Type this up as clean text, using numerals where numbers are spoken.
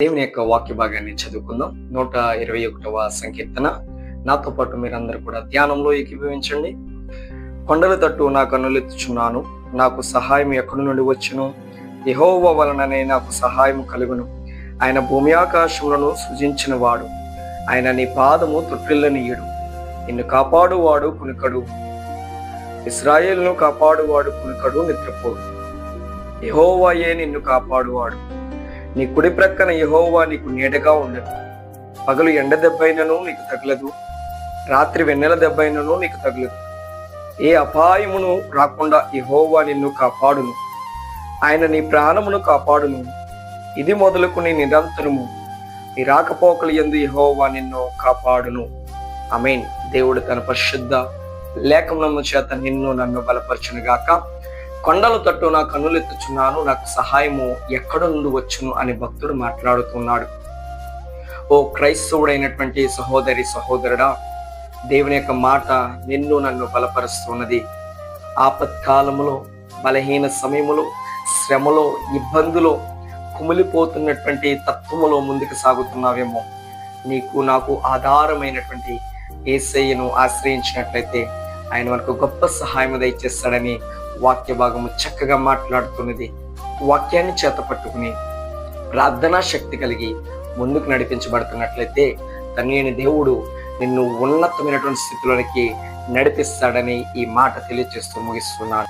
దేవుని యొక్క వాక్య భాగాన్ని చదువుకుందాం. 121వ సంకీర్తన. నాతో పాటు మీరందరూ కూడా ధ్యానంలో ఏకీభవించండి. కొండల తట్టు నా కన్నులెత్తుచున్నాను, నాకు సహాయం ఎక్కడి నుండి వచ్చును? యెహోవా వలననే నాకు సహాయం కలుగును. ఆయన భూమి ఆకాశములను సృజించిన వాడు. ఆయన నీ పాదము తొట్టిల్లనీయుడు. నిన్ను కాపాడువాడు కునికడు, ఇశ్రాయేలును కాపాడువాడు కునికడు, నిద్రపోడు. యెహోవాయే నిన్ను కాపాడువాడు. నీ కుడి ప్రక్కన యెహోవా నీకు నీడగా ఉండదు. పగలు ఎండ దెబ్బైనను నీకు తగలదు, రాత్రి వెన్నెల దెబ్బైనను నీకు తగలదు. ఏ అపాయమును రాకుండా యెహోవా నిన్ను కాపాడును. ఆయన నీ ప్రాణమును కాపాడును. ఇది మొదలుకుని నిరంతరము నీ రాకపోకలు యందు యెహోవా నిన్ను కాపాడును. ఆమేన్. దేవుడు తన పరిశుద్ధ లేఖనము చేత నిన్ను నన్ను బలపరచును గాక. కొండల తట్టు నా కన్నులెత్తుచున్నాను, నాకు సహాయము ఎక్కడ నుండి వచ్చును అని భక్తుడు మాట్లాడుతున్నాడు. ఓ క్రైస్తవుడైనటువంటి సహోదరి సహోదరుడా, దేవుని యొక్క మాట నిన్ను నన్ను బలపరుస్తున్నది. ఆపత్కాలములో, బలహీన సమయములో, శ్రమలో, ఇబ్బందులో, కుమిలిపోతున్నటువంటి తత్వములో ముందుకు సాగుతున్నావేమో, నీకు నాకు ఆధారమైనటువంటి యేసయ్యను ఆశ్రయించినట్లయితే ఆయన మనకు గొప్ప సహాయం దయచేస్తాడని వాక్య భాగము చక్కగా మాట్లాడుతున్నది. వాక్యాన్ని చేత పట్టుకుని ప్రార్థనా శక్తి కలిగి ముందుకు నడిపించబడుతున్నట్లయితే తండ్రి దేవుడు నిన్ను ఉన్నతమైనటువంటి స్థితిలోనికి నడిపిస్తాడని ఈ మాట తెలియజేస్తూ ముగిస్తున్నాను.